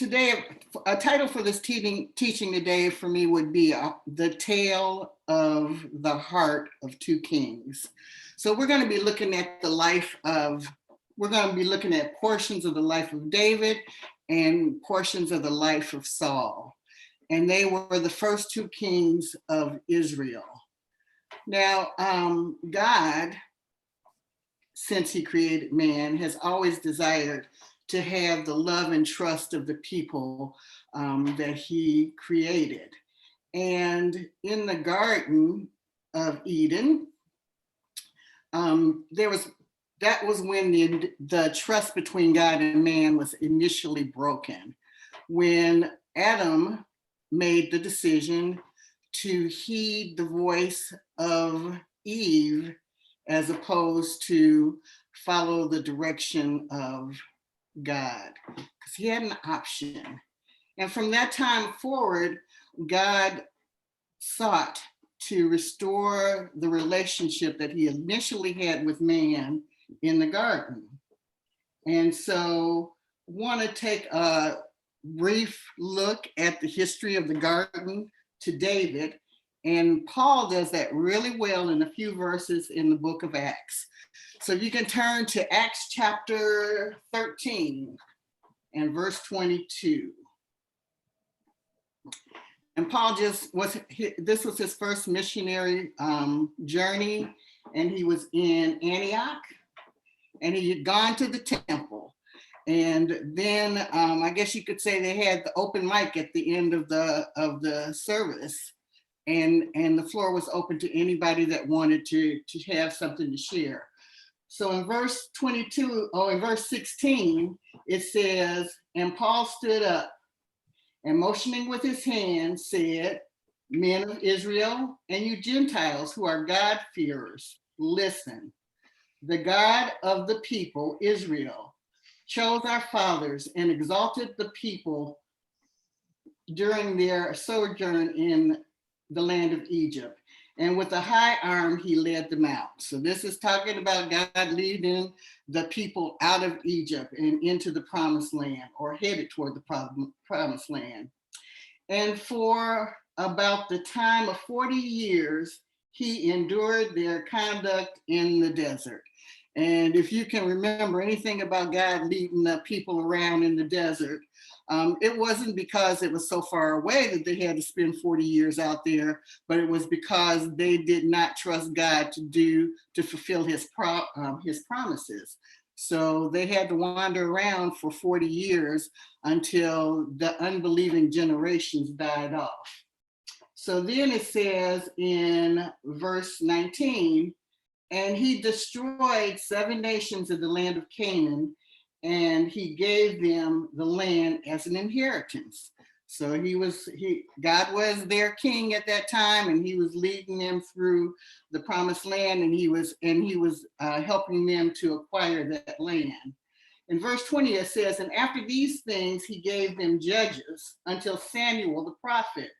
today, a title for this teaching today for me would be The Tale of the Heart of Two Kings. So we're going to be looking at we're going to be looking at portions of the life of David and portions of the life of Saul. And they were the first two kings of Israel. Now, God, since he created man, has always desired to have the love and trust of the people that he created. And in the Garden of Eden, that was when the trust between God and man was initially broken. When Adam made the decision to heed the voice of Eve as opposed to follow the direction of God, because he had an option. And from that time forward, God sought to restore the relationship that he initially had with man in the garden. And so I want to take a brief look at the history of the garden to David. And Paul does that really well in a few verses in the book of Acts. So you can turn to Acts chapter 13 and verse 22. And Paul this was his first missionary journey, and he was in Antioch, and he had gone to the temple. And then I guess you could say they had the open mic at the end of the service, and the floor was open to anybody that wanted to have something to share. So in verse 16, it says, and Paul stood up and motioning with his hand said, "Men of Israel and you Gentiles who are God-fearers, listen. The God of the people, Israel, chose our fathers and exalted the people during their sojourn in the land of Egypt. And with a high arm, he led them out." So this is talking about God leading the people out of Egypt and into the promised land, or headed toward the promised land. And for about the time of 40 years, he endured their conduct in the desert. And if you can remember anything about God leading the people around in the desert, it wasn't because it was so far away that they had to spend 40 years out there, but it was because they did not trust God to fulfill his promises. So they had to wander around for 40 years until the unbelieving generations died off. So then it says in verse 19, and he destroyed 7 nations of the land of Canaan, and he gave them the land as an inheritance. So God was their king at that time, and he was leading them through the promised land, and he was helping them to acquire that land. In verse 20, it says, and after these things, he gave them judges until Samuel the prophet.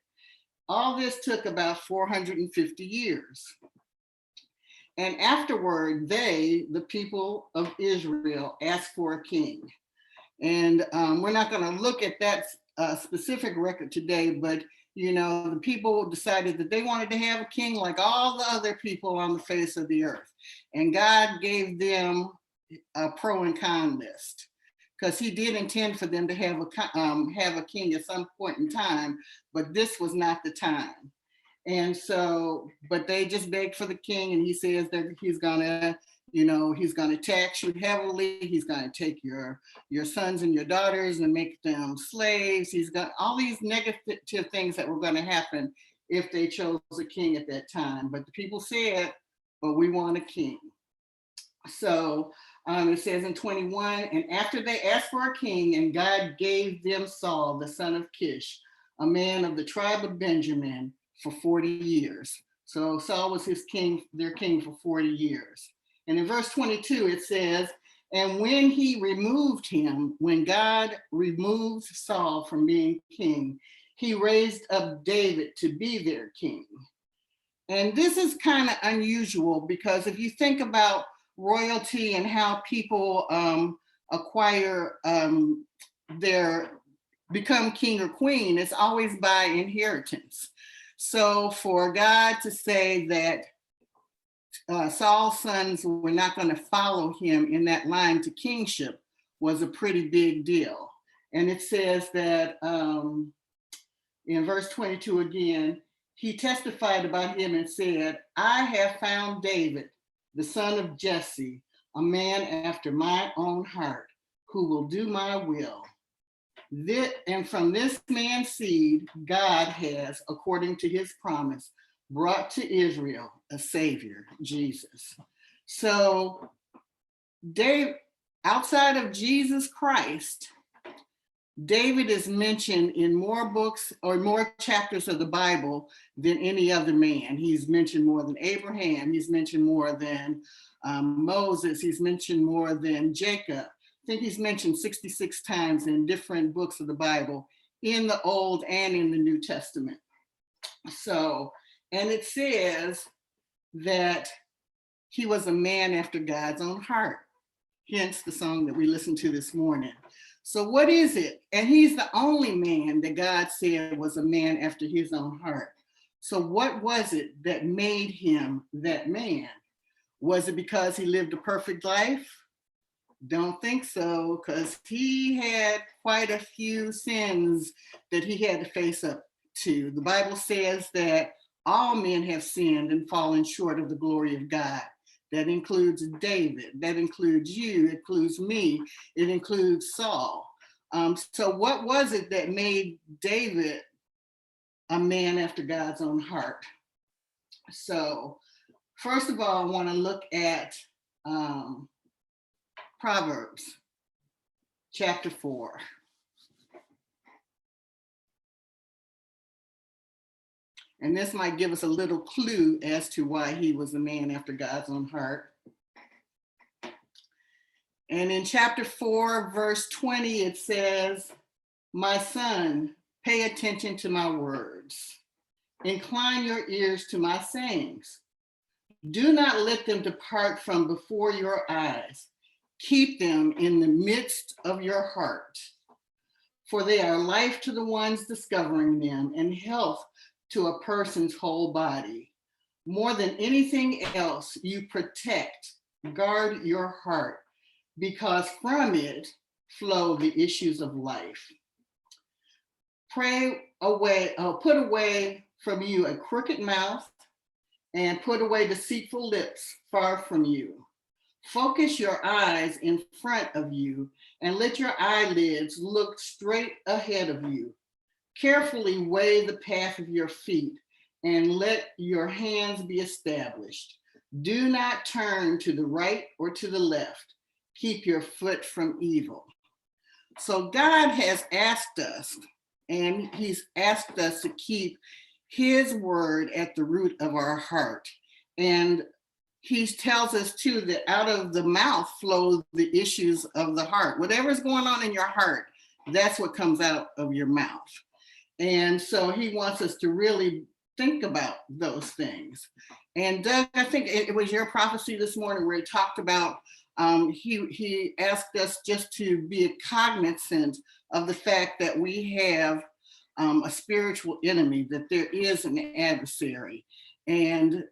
All this took about 450 years. And afterward, the people of Israel, asked for a king. And we're not going to look at that specific record today, but the people decided that they wanted to have a king like all the other people on the face of the earth. And God gave them a pro and con list, because he did intend for them to have a king at some point in time, but this was not the time. And so, but they just begged for the king, and he says that he's gonna tax you heavily. He's gonna take your sons and your daughters and make them slaves. He's got all these negative things that were gonna happen if they chose a king at that time. But the people said, but we want a king. So it says in 21, and after they asked for a king, and God gave them Saul, the son of Kish, a man of the tribe of Benjamin, for 40 years. So Saul was their king for 40 years. And in verse 22, it says, and when God removed Saul from being king, he raised up David to be their king. And this is kind of unusual, because if you think about royalty and how people acquire their become king or queen, it's always by inheritance. So for God to say that Saul's sons were not going to follow him in that line to kingship was a pretty big deal. And it says that in verse 22 again, he testified about him and said, I have found David, the son of Jesse, a man after my own heart, who will do my will. And from this man's seed, God has, according to his promise, brought to Israel a savior, Jesus. So outside of Jesus Christ, David is mentioned in more books or more chapters of the Bible than any other man. He's mentioned more than Abraham. He's mentioned more than Moses. He's mentioned more than Jacob. I think he's mentioned 66 times in different books of the Bible, in the Old and in the New Testament. So, and it says that he was a man after God's own heart, hence the song that we listened to this morning. So what is it? And he's the only man that God said was a man after his own heart. So what was it that made him that man? Was it because he lived a perfect life? Don't think so, because he had quite a few sins that he had to face up to. The Bible says that all men have sinned and fallen short of the glory of God. That includes David, that includes you, it includes me, it includes Saul. So what was it that made David a man after God's own heart? So first of all, I want to look at Proverbs chapter 4. And this might give us a little clue as to why he was a man after God's own heart. And in chapter 4, verse 20, it says, my son, pay attention to my words. Incline your ears to my sayings. Do not let them depart from before your eyes. Keep them in the midst of your heart. For they are life to the ones discovering them and health to a person's whole body. More than anything else, you protect, guard your heart, because from it flow the issues of life. Put away from you a crooked mouth and put away deceitful lips far from you. Focus your eyes in front of you and let your eyelids look straight ahead of you. Carefully weigh the path of your feet and let your hands be established. Do not turn to the right or to the left. Keep your foot from evil. So God has asked us, and he's asked us to keep his word at the root of our heart. And he tells us too that out of the mouth flow the issues of the heart. Whatever's going on in your heart, that's what comes out of your mouth. And so he wants us to really think about those things. And Doug, I think it was your prophecy this morning where he talked about, he asked us just to be cognizant of the fact that we have a spiritual enemy, that there is an adversary. And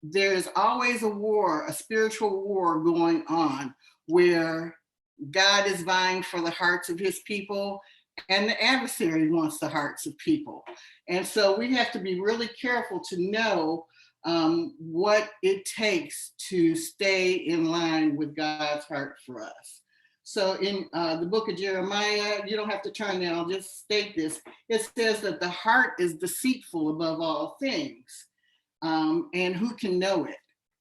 there's always a war, a spiritual war going on where God is vying for the hearts of his people and the adversary wants the hearts of people. And so we have to be really careful to know what it takes to stay in line with God's heart for us. So in the book of Jeremiah, you don't have to turn there, I'll just state this. It says that the heart is deceitful above all things. And who can know it?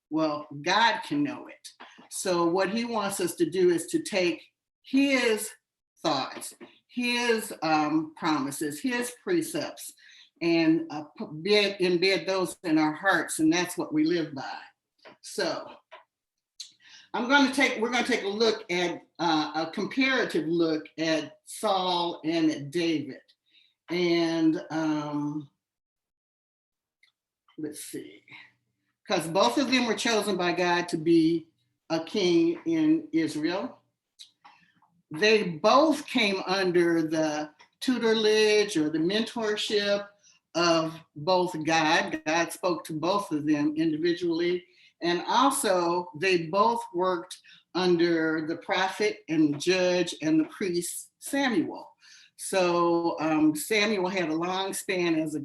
Well, God can know it. So what he wants us to do is to take his thoughts, his promises, his precepts, and embed those in our hearts, and that's what we live by. So we're going to take a look at a comparative look at Saul and at David. And let's see, because both of them were chosen by God to be a king in Israel. They both came under the tutelage or the mentorship of both God. God spoke to both of them individually. And also they both worked under the prophet and the judge and the priest Samuel. So Samuel had a long span as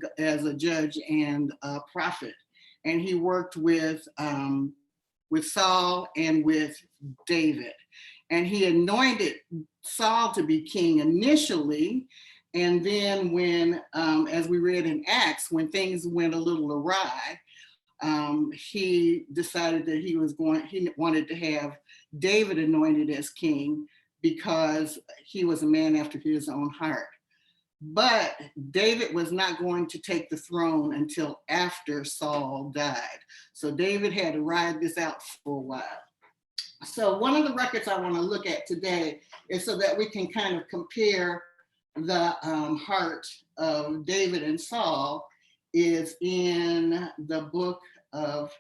a judge and a prophet, and he worked with Saul and with David. And he anointed Saul to be king initially. And then when, as we read in Acts, when things went a little awry, he decided that he wanted to have David anointed as king because he was a man after his own heart. But David was not going to take the throne until after Saul died. So David had to ride this out for a while. So one of the records I want to look at today is so that we can kind of compare the heart of David and Saul is in the book of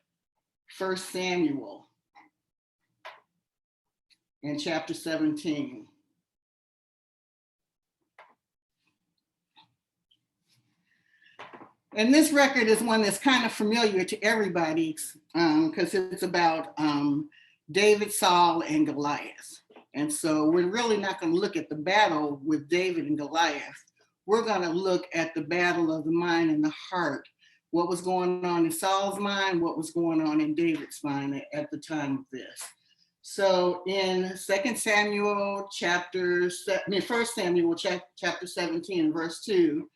1 Samuel in chapter 17. And this record is one that's kind of familiar to everybody because it's about David, Saul, and Goliath. And so we're really not going to look at the battle with David and Goliath. We're going to look at the battle of the mind and the heart, what was going on in Saul's mind, what was going on in David's mind at the time of this. So in 1 Samuel chapter 17, verse 2,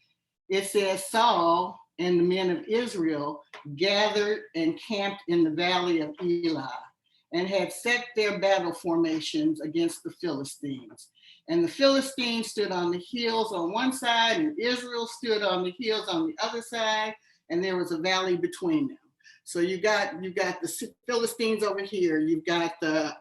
it says, Saul and the men of Israel gathered and camped in the valley of Elah and had set their battle formations against the Philistines. And the Philistines stood on the hills on one side, and Israel stood on the hills on the other side, and there was a valley between them. So you got the Philistines over here, you've got the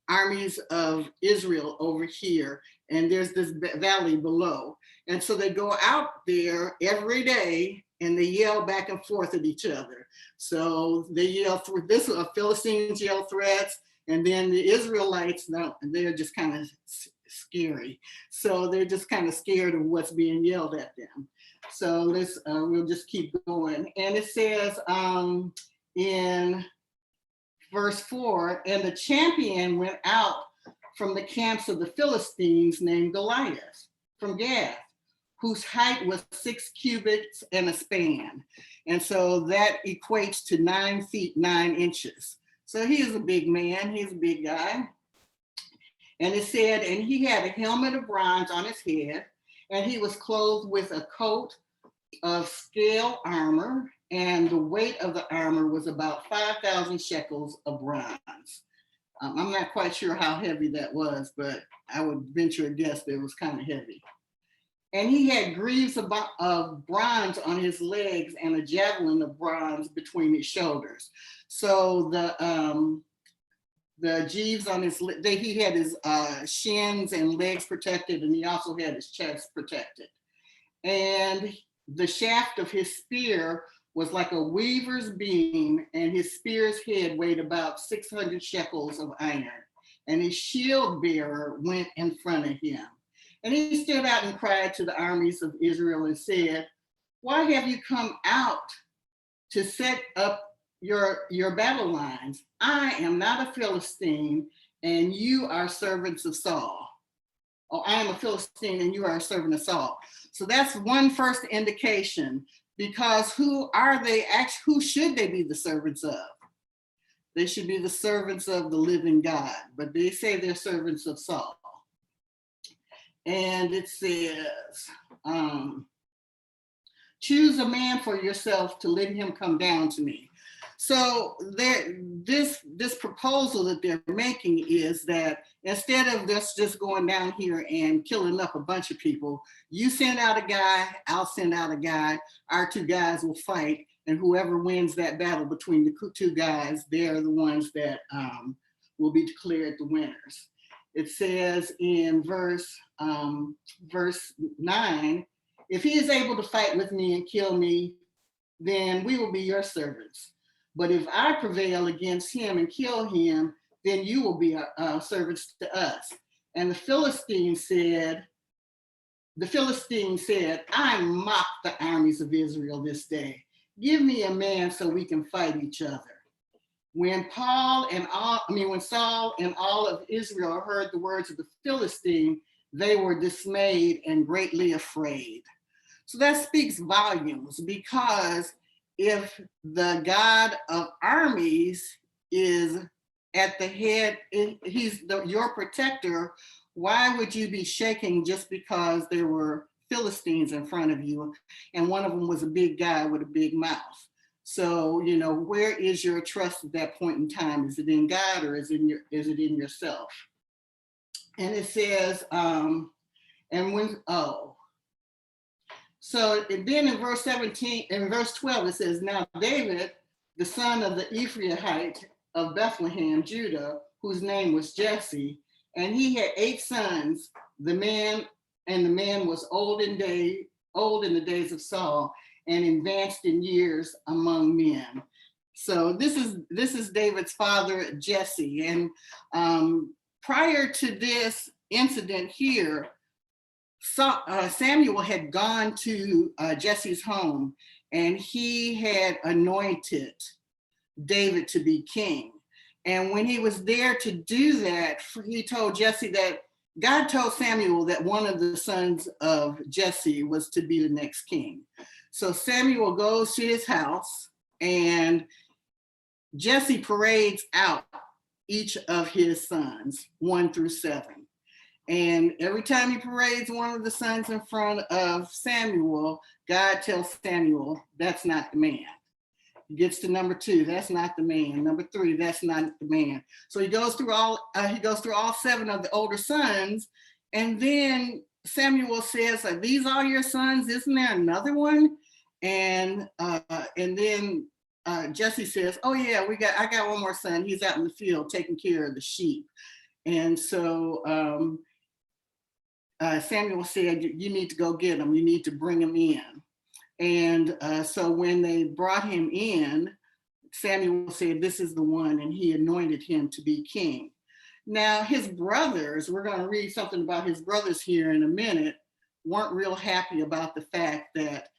armies of Israel over here, and there's this valley below. And so they go out there every day and they yell back and forth at each other. So they yell through this, Philistines yell threats, and then the Israelites, they're just kind of scary. So they're just kind of scared of what's being yelled at them. So we'll just keep going. And it says in verse 4, and the champion went out from the camps of the Philistines named Goliath from Gath, whose height was 6 cubits and a span. And so that equates to 9 feet, 9 inches. So he is a big man, he's a big guy. And it said, and he had a helmet of bronze on his head, and he was clothed with a coat of scale armor, and the weight of the armor was about 5,000 shekels of bronze. I'm not quite sure how heavy that was, but I would venture a guess that it was kind of heavy. And he had greaves of bronze on his legs and a javelin of bronze between his shoulders. So the greaves on his, he had his shins and legs protected, and he also had his chest protected. And the shaft of his spear was like a weaver's beam, and his spear's head weighed about 600 shekels of iron. And his shield bearer went in front of him. And he stood out and cried to the armies of Israel and said, why have you come out to set up your battle lines? I am not a Philistine, and you are servants of Saul. Oh, I am a Philistine, and you are a servant of Saul. So that's one first indication, because who should they be the servants of? They should be the servants of the living God, but they say they're servants of Saul. And it says, choose a man for yourself to let him come down to me. So this proposal that they're making is that instead of just going down here and killing up a bunch of people, you send out a guy, I'll send out a guy, our 2 guys will fight, and whoever wins that battle between the 2 guys, they're the ones that will be declared the winners. It says in verse 9, if he is able to fight with me and kill me, then we will be your servants. But if I prevail against him and kill him, then you will be servants to us. And the Philistines said, the Philistine said, I mock the armies of Israel this day. Give me a man so we can fight each other. When when Saul and all of Israel heard the words of the Philistine, they were dismayed and greatly afraid. So that speaks volumes, because if the God of armies is at the head, he's your protector, why would you be shaking just because there were Philistines in front of you and one of them was a big guy with a big mouth? So, where is your trust at that point in time? Is it in God, or is it in yourself? And it says, so then in verse 17, in verse 12, it says, now David, the son of the Ephraimite of Bethlehem, Judah, whose name was Jesse, and he had 8 sons. The man was old in the days of Saul, and advanced in years among men. So this is David's father, Jesse. And prior to this incident here, Samuel had gone to Jesse's home, and he had anointed David to be king. And when he was there to do that, he told Jesse that God told Samuel that one of the sons of Jesse was to be the next king. So Samuel goes to his house, and Jesse parades out each of his sons, 1 through 7. And every time he parades one of the sons in front of Samuel, God tells Samuel, that's not the man. He gets to number 2, that's not the man. Number 3, that's not the man. So he goes through all 7 of the older sons, and then Samuel says, are these all your sons? Isn't there another one? And then Jesse says, oh yeah, I got one more son. He's out in the field taking care of the sheep. And so Samuel said, you need to go get him. You need to bring him in. And so when they brought him in, Samuel said, this is the one, and he anointed him to be king. Now, his brothers, we're going to read something about his brothers here in a minute, weren't real happy about the fact that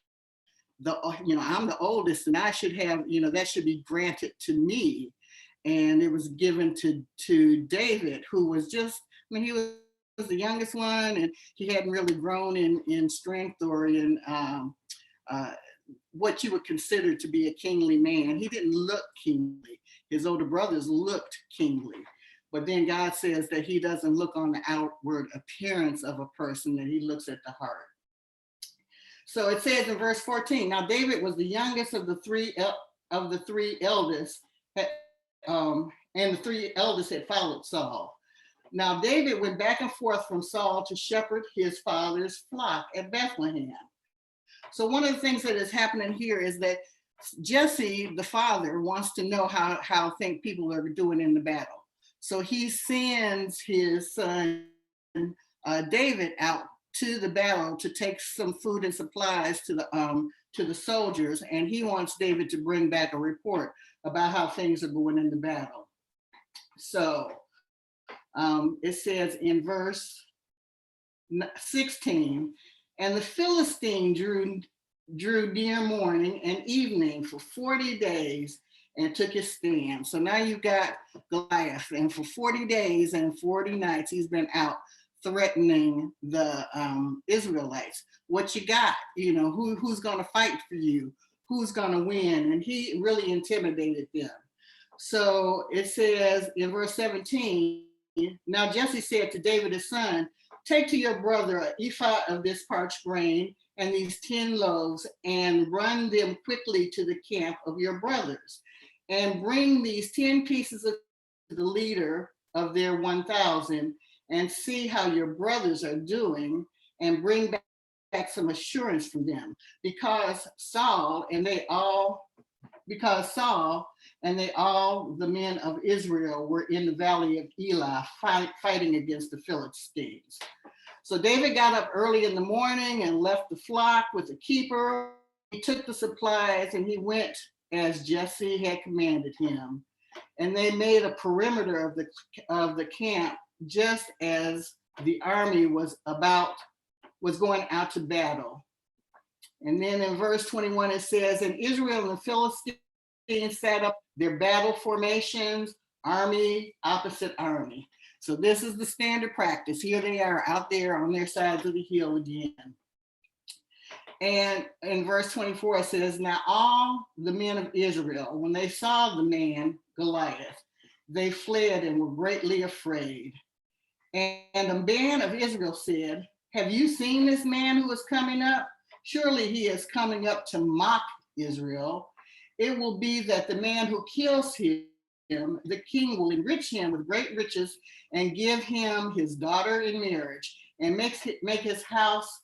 I'm the oldest, and I should have, that should be granted to me. And it was given to David, who was he was the youngest one, and he hadn't really grown in strength or in what you would consider to be a kingly man. He didn't look kingly. His older brothers looked kingly. But then God says that he doesn't look on the outward appearance of a person, that he looks at the heart. So it says in verse 14, now David was the youngest of the three eldest, and the 3 eldest had followed Saul. Now David went back and forth from Saul to shepherd his father's flock at Bethlehem. So one of the things that is happening here is that Jesse, the father, wants to know how people are doing in the battle. So he sends his son David out to the battle to take some food and supplies to the soldiers, and he wants David to bring back a report about how things are going in the battle. So it says in verse 16, and the Philistine drew near morning and evening for 40 days and took his stand. So now you've got Goliath, and for 40 days and 40 nights, he's been out threatening the Israelites. What you got? Who's going to fight for you? Who's going to win? And he really intimidated them. So it says in verse 17, now Jesse said to David his son, take to your brother an ephah of this parched grain and these 10 loaves, and run them quickly to the camp of your brothers, and bring these 10 pieces of the leader of their 1,000, and see how your brothers are doing, and bring back some assurance from them, because Saul and they all, the men of Israel, were in the valley of Elah fighting against the Philistines. So David got up early in the morning and left the flock with the keeper. He took the supplies and he went as Jesse had commanded him. And they made a perimeter of the camp just as the army was about was going out to battle. And then in verse 21, it says, and Israel and the Philistines set up their battle formations, army opposite army. So this is the standard practice. Here they are out there on their sides of the hill again. And in verse 24, it says, now all the men of Israel, when they saw the man Goliath, they fled and were greatly afraid. And the man of Israel said, have you seen this man who is coming up? Surely he is coming up to mock Israel. It will be that the man who kills him, the king will enrich him with great riches and give him his daughter in marriage and make his house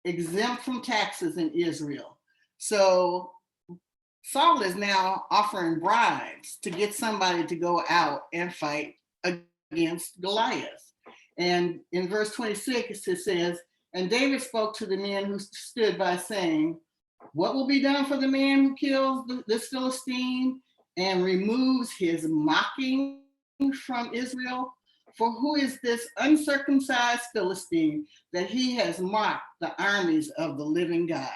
exempt from taxes in Israel. So Saul is now offering bribes to get somebody to go out and fight against Goliath. And in verse 26, it says, and David spoke to the men who stood by, saying, what will be done for the man who kills this Philistine and removes his mocking from Israel? For who is this uncircumcised Philistine that he has mocked the armies of the living God?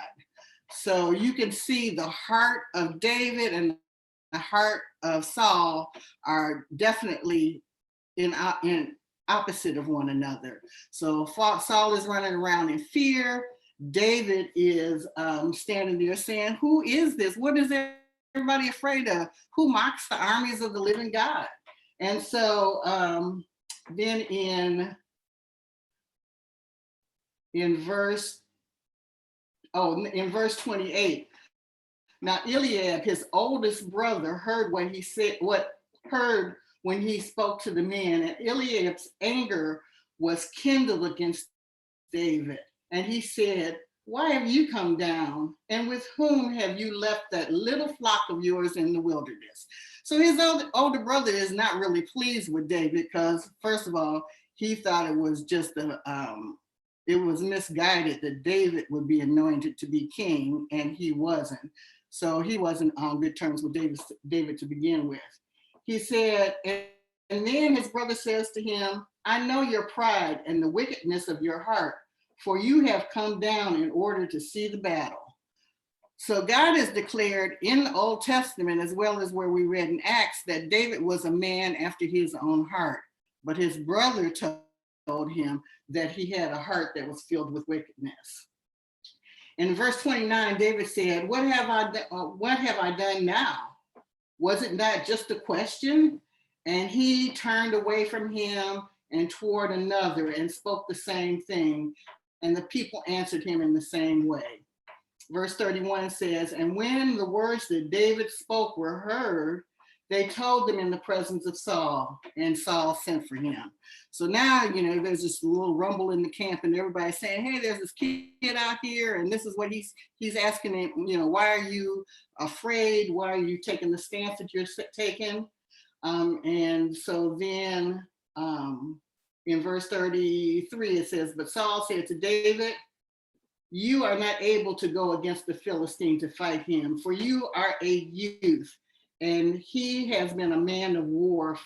So you can see the heart of David and the heart of Saul are definitely in opposite of one another. So Saul is running around in fear. David is standing there saying, who is this? What is everybody afraid of? Who mocks the armies of the living God? And so then in verse 28, now Eliab, his oldest brother, heard when he spoke to the men, and Eliab's anger was kindled against David. And he said, why have you come down? And with whom have you left that little flock of yours in the wilderness? So his older brother is not really pleased with David because, first of all, he thought it was just it was misguided that David would be anointed to be king, and he wasn't. So he wasn't on good terms with David to begin with. He said, and then his brother says to him, I know your pride and the wickedness of your heart, for you have come down in order to see the battle. So God has declared in the Old Testament, as well as where we read in Acts, that David was a man after his own heart. But his brother told him that he had a heart that was filled with wickedness. In verse 29, David said, what have I done now? Was it not just a question? And he turned away from him and toward another and spoke the same thing. And the people answered him in the same way. Verse 31 says, and when the words that David spoke were heard, they told them in the presence of Saul, and Saul sent for him. So now, there's this little rumble in the camp, and everybody's saying, hey, there's this kid out here, and this is what he's asking him, why are you afraid? Why are you taking the stance that you're taking? And so then in verse 33, it says, but Saul said to David, you are not able to go against the Philistine to fight him, for you are a youth, and he has been a man of war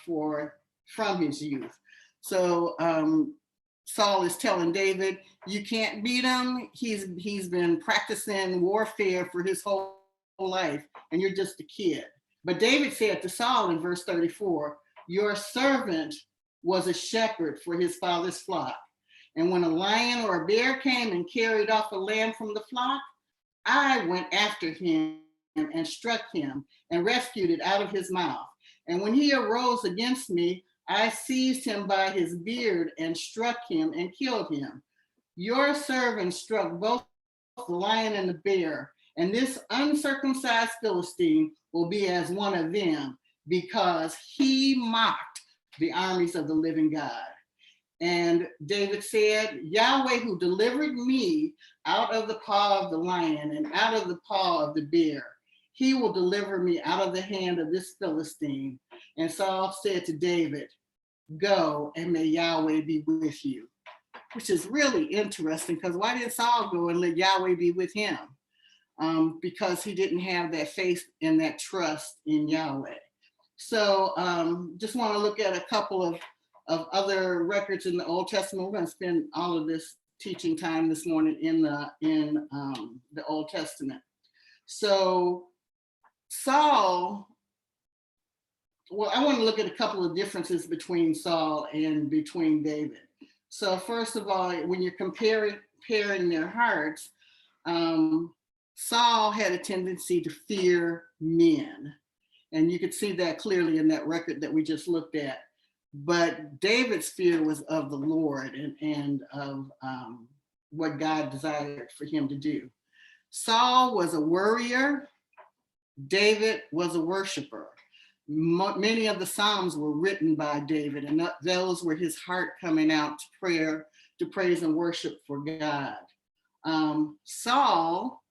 from his youth. So Saul is telling David, you can't beat him. He's been practicing warfare for his whole life, and you're just a kid. But David said to Saul in verse 34, your servant was a shepherd for his father's flock. And when a lion or a bear came and carried off a lamb from the flock, I went after him and struck him and rescued it out of his mouth. And when he arose against me, I seized him by his beard and struck him and killed him. Your servant struck both the lion and the bear, and this uncircumcised Philistine will be as one of them, because he mocked the armies of the living God. And David said, Yahweh, who delivered me out of the paw of the lion and out of the paw of the bear, he will deliver me out of the hand of this Philistine. And Saul said to David, go, and may Yahweh be with you. Which is really interesting, because why did Saul go and let Yahweh be with him? Because he didn't have that faith and that trust in Yahweh. So just want to look at a couple of other records in the Old Testament. We're going to spend all of this teaching time this morning in the Old Testament. So Saul, well, I want to look at a couple of differences between Saul and between David. So first of all, when you're comparing their hearts, Saul had a tendency to fear men. And you could see that clearly in that record that we just looked at. But David's fear was of the Lord and of what God desired for him to do. Saul was a worrier. David was a worshiper. Many of the Psalms were written by David, and those were his heart coming out to prayer, to praise and worship for God. Saul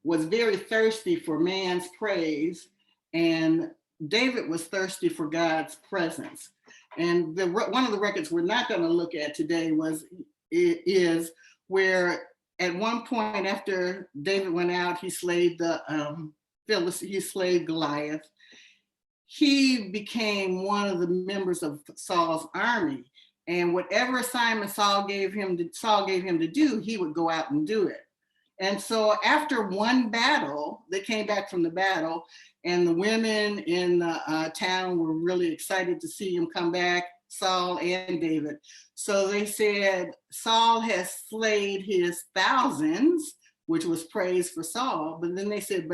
was very thirsty for man's praise, and David was thirsty for God's presence. And one of the records we're not going to look at today is where at one point after David went out, he slayed he slayed Goliath. He became one of the members of Saul's army, and whatever assignment Saul gave him to do, he would go out and do it. And so after one battle, they came back from the battle, and the women in the town were really excited to see him come back, Saul and David. So they said, Saul has slayed his thousands, which was praise for Saul. But then they said,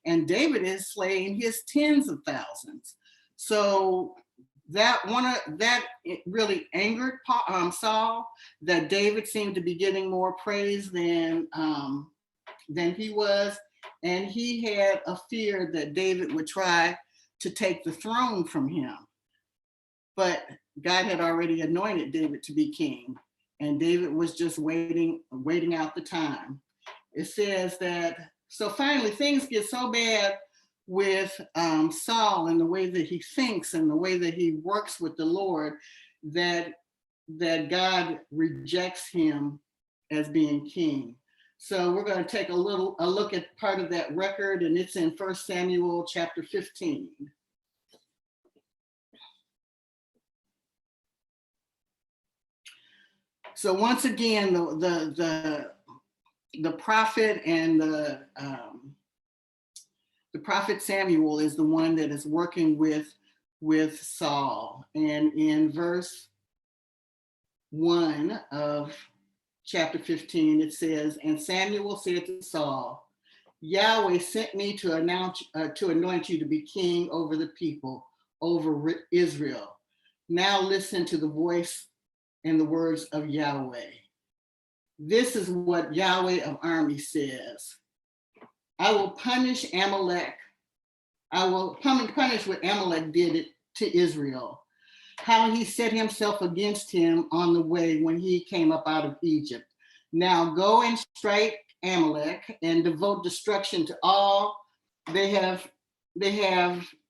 and David is slaying his tens of thousands. So that really angered Saul, that David seemed to be getting more praise than he was. And he had a fear that David would try to take the throne from him. But God had already anointed David to be king, and David was just waiting out the time. It says that, so finally things get so bad with Saul and the way that he thinks and the way that he works with the Lord that God rejects him as being king. So we're going to take a look at part of that record, and it's in 1 Samuel chapter 15. So once again, the prophet and the prophet Samuel is the one that is working with Saul. And in verse 1 of chapter 15, it says, and Samuel said to Saul, Yahweh sent me to anoint you to be king over the people, over Israel. Now listen to the voice and the words of Yahweh. This is what Yahweh of armies says. I will punish Amalek. I will punish what Amalek did to Israel, how he set himself against him on the way when he came up out of Egypt. Now go and strike Amalek and devote destruction to all they have,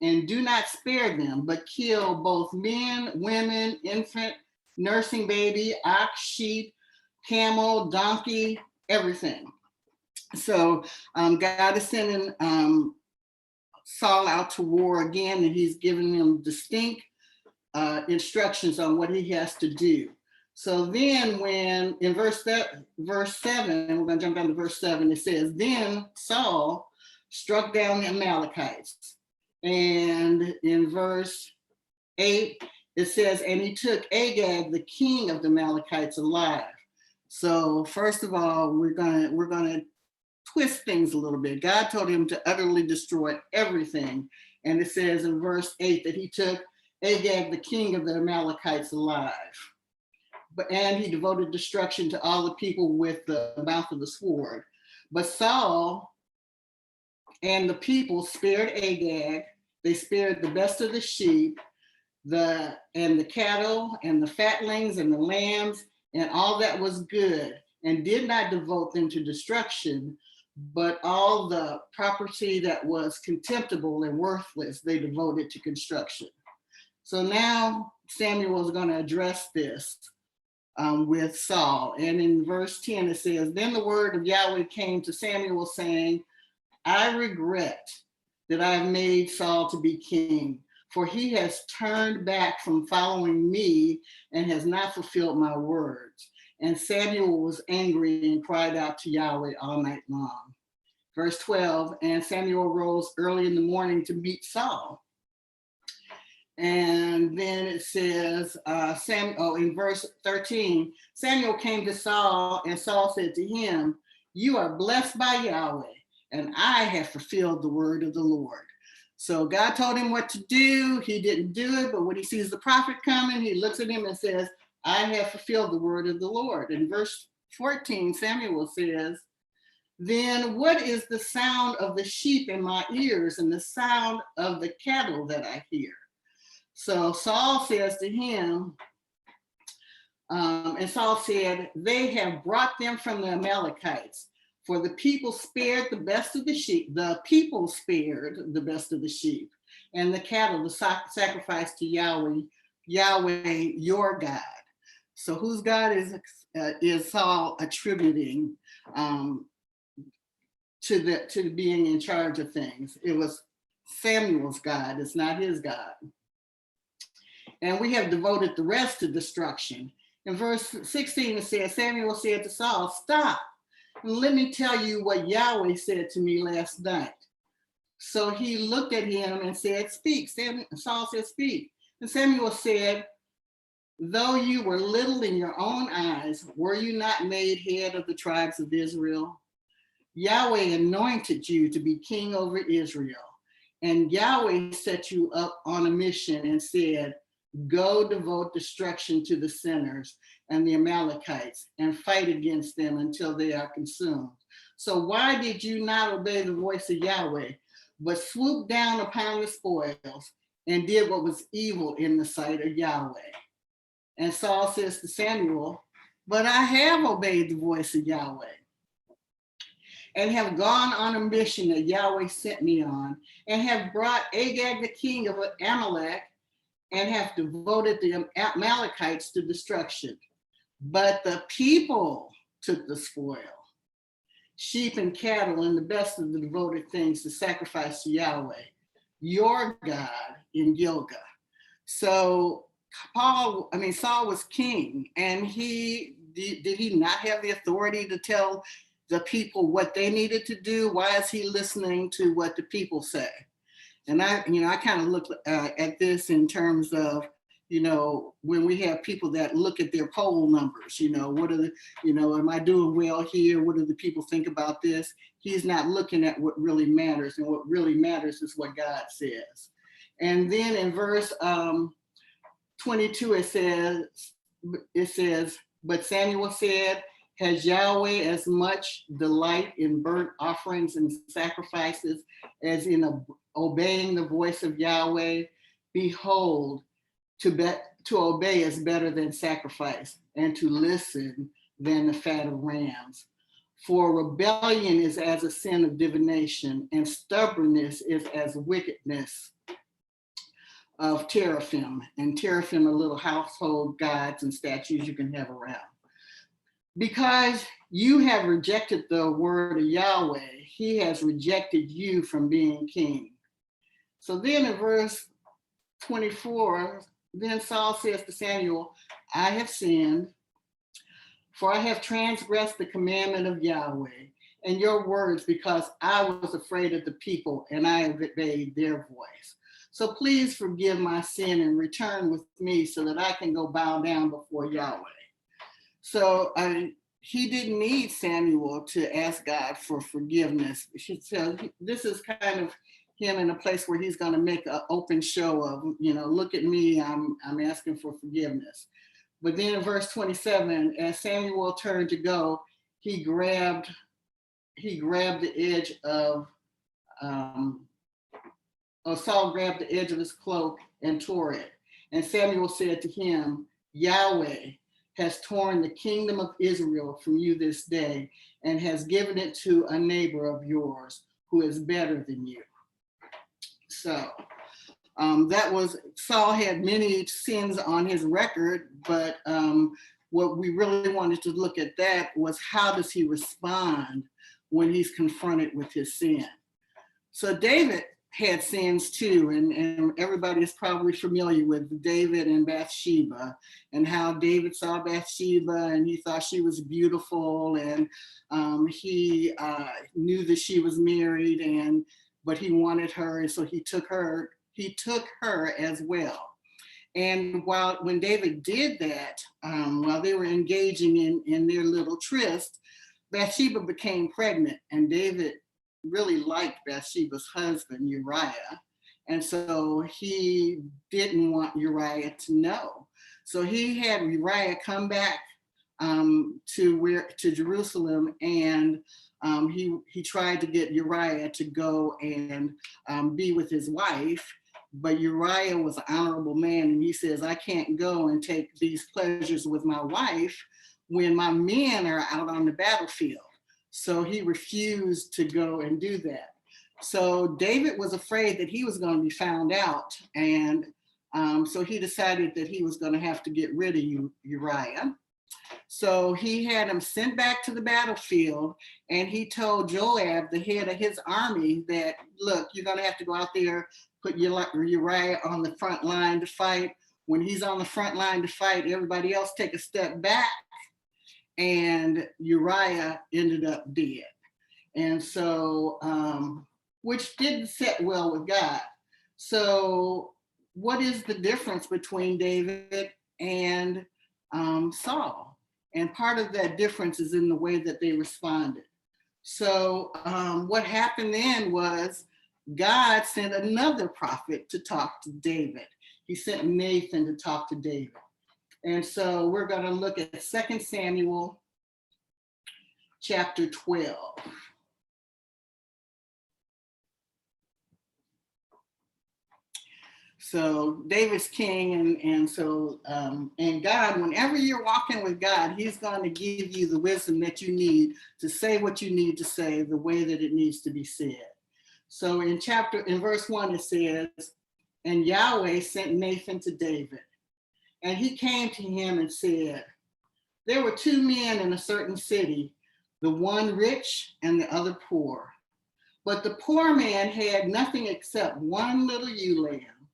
and do not spare them, but kill both men, women, infant, nursing baby, ox, sheep, camel, donkey, everything. So God is sending Saul out to war again, and he's giving him distinct instructions on what he has to do. So then when in verse 7, we're going to jump down to verse 7, it says, then Saul struck down the Amalekites. And in verse 8, it says, and he took Agag, the king of the Amalekites, alive. So first of all, we're gonna twist things a little bit. God told him to utterly destroy everything. And it says in verse 8 that he took Agag, the king of the Amalekites, alive. And he devoted destruction to all the people with the mouth of the sword. But Saul and the people spared Agag. They spared the best of the sheep, and the cattle, and the fatlings, and the lambs, and all that was good, and did not devote them to destruction, but all the property that was contemptible and worthless, they devoted to construction. So now Samuel is going to address this with Saul. And in verse 10, it says, then the word of Yahweh came to Samuel saying, I regret that I have made Saul to be king, for he has turned back from following me and has not fulfilled my words. And Samuel was angry and cried out to Yahweh all night long. Verse 12, and Samuel rose early in the morning to meet Saul. And then it says, in verse 13, Samuel came to Saul, and Saul said to him, you are blessed by Yahweh, and I have fulfilled the word of the Lord. So God told him what to do. He didn't do it, but when he sees the prophet coming, he looks at him and says, I have fulfilled the word of the Lord. In verse 14, Samuel says, then what is the sound of the sheep in my ears and the sound of the cattle that I hear? So Saul says to him, and Saul said, they have brought them from the Amalekites, for the people spared the best of the sheep. The people spared the best of the sheep and the cattle, the sacrifice to Yahweh, your God. So whose God is Saul attributing to being in charge of things? It was Samuel's God. It's not his God. And we have devoted the rest to destruction. In verse 16, it says, Samuel said to Saul, stop, and let me tell you what Yahweh said to me last night. So he looked at him and said, speak. Saul said, speak. And Samuel said, though you were little in your own eyes, were you not made head of the tribes of Israel? Yahweh anointed you to be king over Israel. And Yahweh set you up on a mission and said, go devote destruction to the sinners and the Amalekites and fight against them until they are consumed. So why did you not obey the voice of Yahweh, but swooped down upon the spoils and did what was evil in the sight of Yahweh? And Saul says to Samuel, but I have obeyed the voice of Yahweh and have gone on a mission that Yahweh sent me on, and have brought Agag the king of Amalek, and have devoted the Amalekites to destruction. But the people took the spoil, sheep and cattle, and the best of the devoted things to sacrifice to Yahweh, your God, in Gilgal. So Saul was king, and did he not have the authority to tell the people what they needed to do? Why is he listening to what the people say? And I kind of look at this in terms of, when we have people that look at their poll numbers, what are the, am I doing well here? What do the people think about this? He's not looking at what really matters, and what really matters is what God says. And then in verse 22, it says, but Samuel said, has Yahweh as much delight in burnt offerings and sacrifices as in obeying the voice of Yahweh? Behold, to obey is better than sacrifice, and to listen than the fat of rams. For rebellion is as a sin of divination, and stubbornness is as wickedness of teraphim. And teraphim are little household gods and statues you can have around. Because you have rejected the word of Yahweh, he has rejected you from being king. So then in verse 24, then Saul says to Samuel, I have sinned, for I have transgressed the commandment of Yahweh and your words, because I was afraid of the people and I have obeyed their voice. So please forgive my sin and return with me so that I can go bow down before Yahweh. So he didn't need Samuel to ask God for forgiveness. This is kind of him in a place where he's going to make an open show of, look at me, I'm asking for forgiveness. But then in verse 27, as Samuel turned to go, he grabbed the edge of, Saul grabbed the edge of his cloak and tore it. And Samuel said to him, Yahweh has torn the kingdom of Israel from you this day and has given it to a neighbor of yours who is better than you. So Saul had many sins on his record, but what we really wanted to look at that was, how does he respond when he's confronted with his sin? So David had sins too, and everybody is probably familiar with David and Bathsheba, and how David saw Bathsheba and he thought she was beautiful, and he knew that she was married, but he wanted her, and so he took her as well. And when David did that, while they were engaging in their little tryst, Bathsheba became pregnant, and David really liked Bathsheba's husband, Uriah. And so he didn't want Uriah to know. So he had Uriah come back to Jerusalem, and he tried to get Uriah to go and be with his wife. But Uriah was an honorable man, and he says, I can't go and take these pleasures with my wife when my men are out on the battlefield. So he refused to go and do that. So David was afraid that he was going to be found out. And so he decided that he was going to have to get rid of Uriah. So he had him sent back to the battlefield, and he told Joab, the head of his army, that, look, you're going to have to go out there, put Uriah on the front line to fight. When he's on the front line to fight, everybody else take a step back. And Uriah ended up dead. And so, which didn't sit well with God. So what is the difference between David and Saul? And part of that difference is in the way that they responded. So what happened then was God sent another prophet to talk to David. He sent Nathan to talk to David. And so we're going to look at 2 Samuel chapter 12. So David's king, and God, whenever you're walking with God, he's going to give you the wisdom that you need to say what you need to say the way that it needs to be said. So in verse 1, it says, and Yahweh sent Nathan to David. And he came to him and said, there were two men in a certain city, the one rich and the other poor. But the poor man had nothing except one little ewe lamb,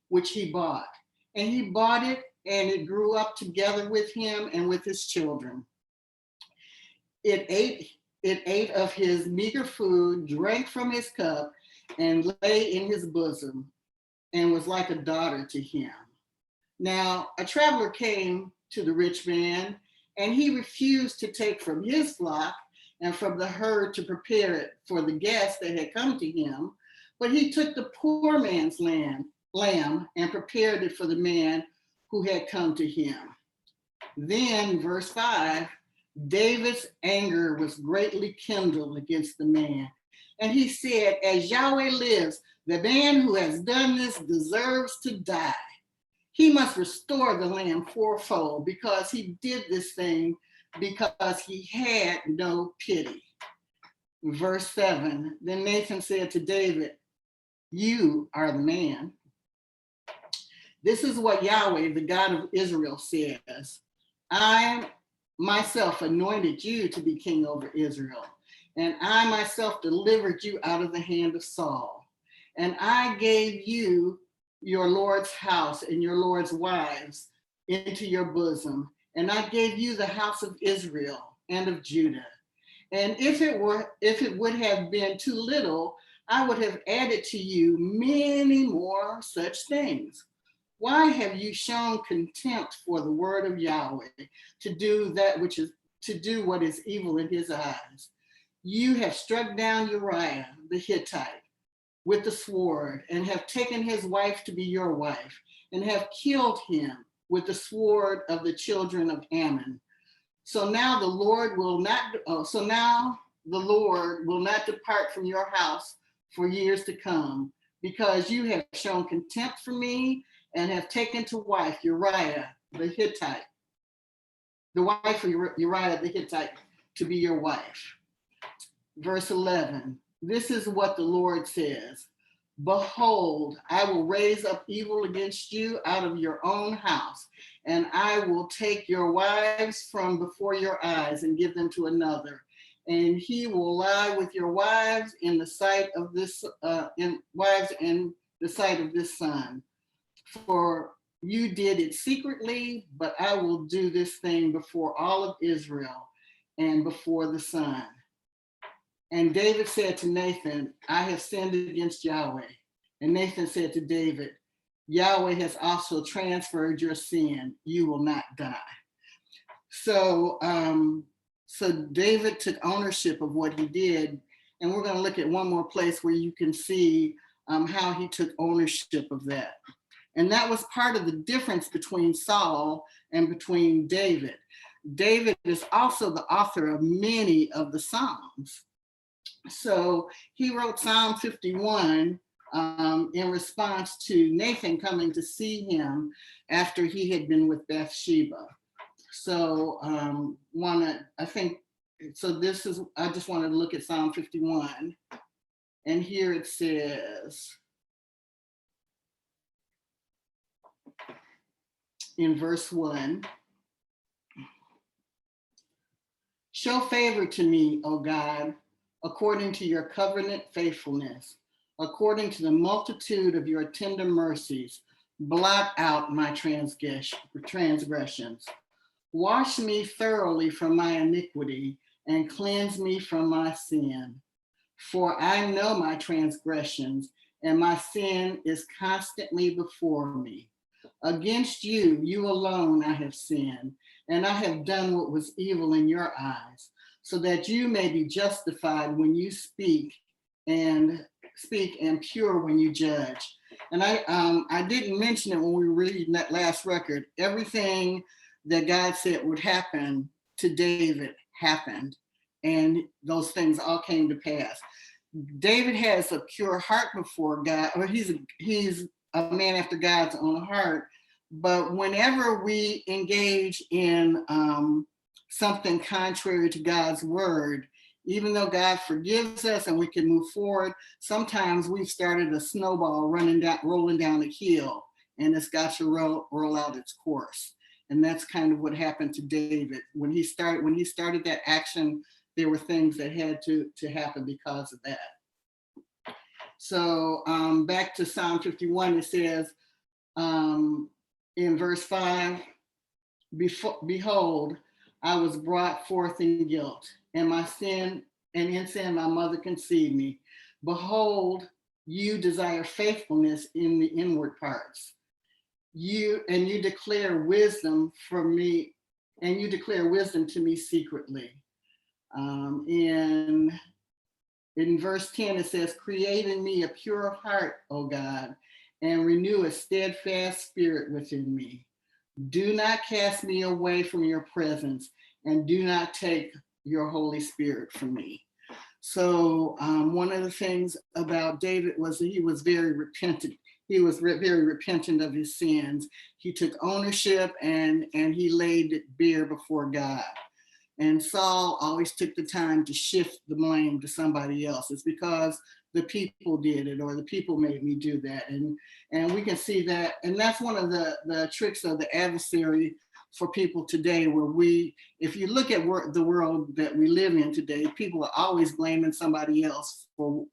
which he bought. And he bought it, and it grew up together with him and with his children. It ate of his meager food, drank from his cup, and lay in his bosom, and was like a daughter to him. Now, a traveler came to the rich man, and he refused to take from his flock and from the herd to prepare it for the guests that had come to him, but he took the poor man's lamb and prepared it for the man who had come to him. Then, verse 5, David's anger was greatly kindled against the man, and he said, as Yahweh lives, the man who has done this deserves to die. He must restore the lamb fourfold, because he did this thing because he had no pity. Verse 7, then Nathan said to David, you are the man. This is what Yahweh, the God of Israel, says. I myself anointed you to be king over Israel, and I myself delivered you out of the hand of Saul. And I gave you your Lord's house and your Lord's wives into your bosom. And I gave you the house of Israel and of Judah. And if it would have been too little, I would have added to you many more such things. Why have you shown contempt for the word of Yahweh to do what is evil in his eyes? You have struck down Uriah the Hittite with the sword, and have taken his wife to be your wife, and have killed him with the sword of the children of Ammon. So now the Lord will not depart from your house for years to come, because you have shown contempt for me and have taken to wife Uriah the Hittite, the wife of Uriah the Hittite, to be your wife. Verse 11, this is what the Lord says. Behold, I will raise up evil against you out of your own house, and I will take your wives from before your eyes and give them to another, and he will lie with your wives in the sight of this wives in the sight of this son. For you did it secretly, but I will do this thing before all of Israel and before the sun. And David said to Nathan, I have sinned against Yahweh. And Nathan said to David, Yahweh has also transferred your sin. You will not die. So, so David took ownership of what he did. And we're going to look at one more place where you can see how he took ownership of that. And that was part of the difference between Saul and between David. David is also the author of many of the Psalms. So he wrote Psalm 51 in response to Nathan coming to see him after he had been with Bathsheba. So I just wanted to look at Psalm 51. And here it says, in verse 1, show favor to me, O God, according to your covenant faithfulness, according to the multitude of your tender mercies, blot out my transgressions. Wash me thoroughly from my iniquity and cleanse me from my sin. For I know my transgressions, and my sin is constantly before me. Against you, you alone I have sinned, and I have done what was evil in your eyes, so that you may be justified when you speak and pure when you judge. And I didn't mention it when we were reading that last record. Everything that God said would happen to David happened, and those things all came to pass. David has a pure heart before God, or he's a man after God's own heart. But whenever we engage in something contrary to God's word, even though God forgives us and we can move forward, sometimes we've started a snowball rolling down a hill, and it's got to roll out its course. And that's kind of what happened to David. When he started that action, there were things that had to happen because of that. So back to Psalm 51, it says in verse 5, behold, I was brought forth in guilt, and in sin my mother conceived me. Behold, you desire faithfulness in the inward parts. You declare wisdom from me, and you declare wisdom to me secretly. In verse 10, it says, create in me a pure heart, O God, and renew a steadfast spirit within me. Do not cast me away from your presence, and do not take your Holy Spirit from me. So one of the things about David was that he was very repentant. He was very repentant of his sins. He took ownership and he laid it bare before God. And Saul always took the time to shift the blame to somebody else. It's because the people did it, or the people made me do that. And we can see that. And that's one of the tricks of the adversary for people today, where if you look at the world that we live in today, people are always blaming somebody else for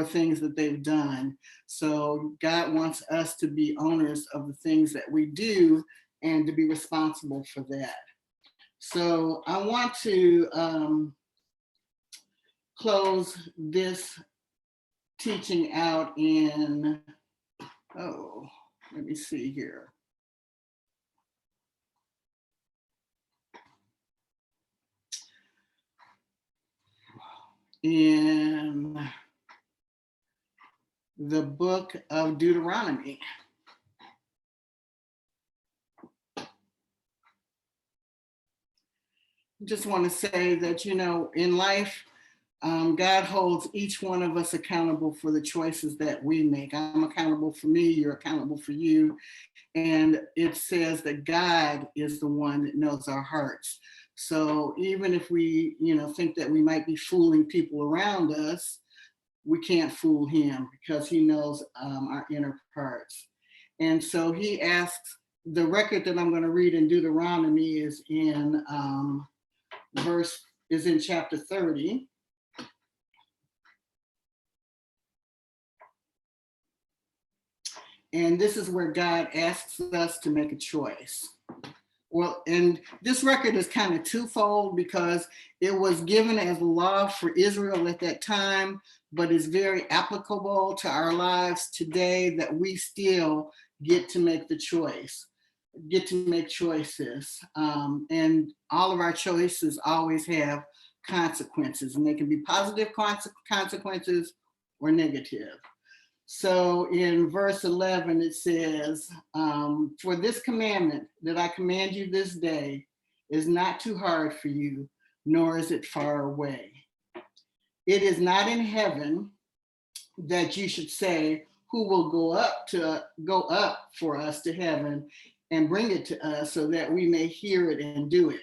things that they've done. So God wants us to be owners of the things that we do and to be responsible for that. So I want to close this teaching out in, let me see here. In the book of Deuteronomy. Just want to say that, in life, God holds each one of us accountable for the choices that we make. I'm accountable for me, you're accountable for you. And it says that God is the one that knows our hearts. So even if we, think that we might be fooling people around us, we can't fool him, because he knows our inner parts. And so he asks, the record that I'm going to read in Deuteronomy is in verse is in chapter 30. And this is where God asks us to make a choice. Well, and this record is kind of twofold because it was given as law for Israel at that time, but is very applicable to our lives today, that we still get to make the choice, get to make choices. And all of our choices always have consequences, and they can be positive consequences or negative. So in verse 11, it says, for this commandment that I command you this day is not too hard for you, nor is it far away. It is not in heaven that you should say, who will go up for us to heaven and bring it to us so that we may hear it and do it.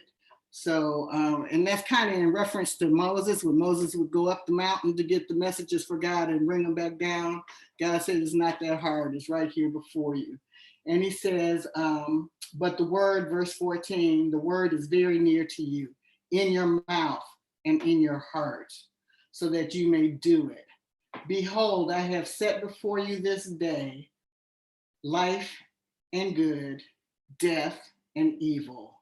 So, and that's kind of in reference to Moses, when Moses would go up the mountain to get the messages for God and bring them back down. God said, it's not that hard. It's right here before you. And he says, but the word, verse 14, the word is very near to you, in your mouth and in your heart, so that you may do it. Behold, I have set before you this day life and good, death and evil.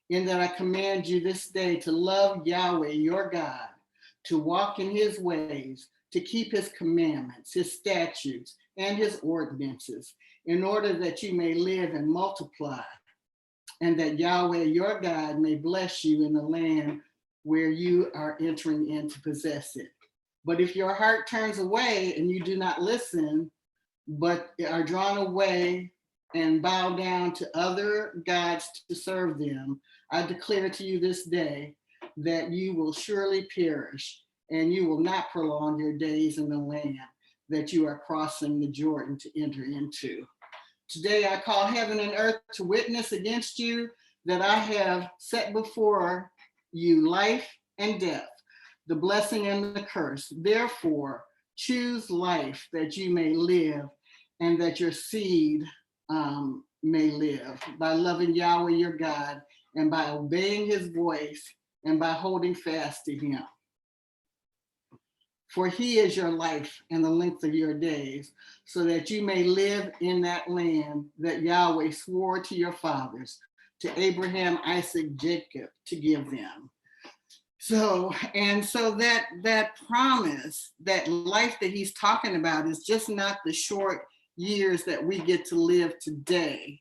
In that I command you this day to love Yahweh, your God, to walk in his ways, to keep his commandments, his statutes, and his ordinances, in order that you may live and multiply, and that Yahweh, your God, may bless you in the land where you are entering in to possess it. But if your heart turns away and you do not listen, but are drawn away and bow down to other gods to serve them, I declare to you this day that you will surely perish, and you will not prolong your days in the land that you are crossing the Jordan to enter into. Today I call heaven and earth to witness against you that I have set before you life and death, the blessing and the curse. Therefore, choose life that you may live and that your seed may live, by loving Yahweh your God and by obeying his voice and by holding fast to him. For he is your life and the length of your days, so that you may live in that land that Yahweh swore to your fathers, to Abraham, Isaac, Jacob, to give them. So that promise, that life that he's talking about, is just not the short years that we get to live today,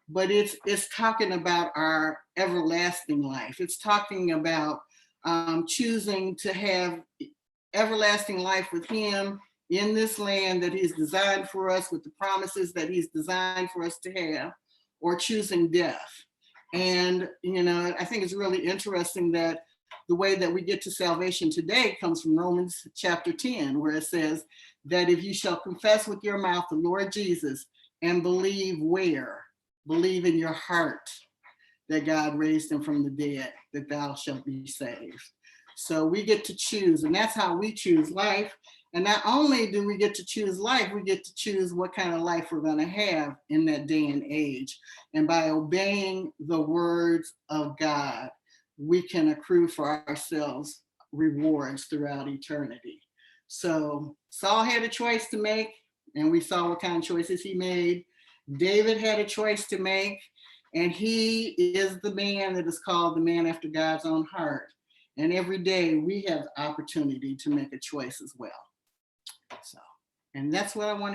but it's talking about our everlasting life. It's talking about choosing to have everlasting life with him in this land that he's designed for us, with the promises that he's designed for us to have, or choosing death. And, I think it's really interesting that the way that we get to salvation today comes from Romans chapter 10, where it says that if you shall confess with your mouth the Lord Jesus and believe believe in your heart that God raised him from the dead, that thou shalt be saved. So we get to choose, and that's how we choose life. And not only do we get to choose life, we get to choose what kind of life we're going to have in that day and age. And by obeying the words of God, we can accrue for ourselves rewards throughout eternity. So Saul had a choice to make, and we saw what kind of choices he made. David had a choice to make, and he is the man that is called the man after God's own heart. And every day we have the opportunity to make a choice as well. So, and that's what I wanted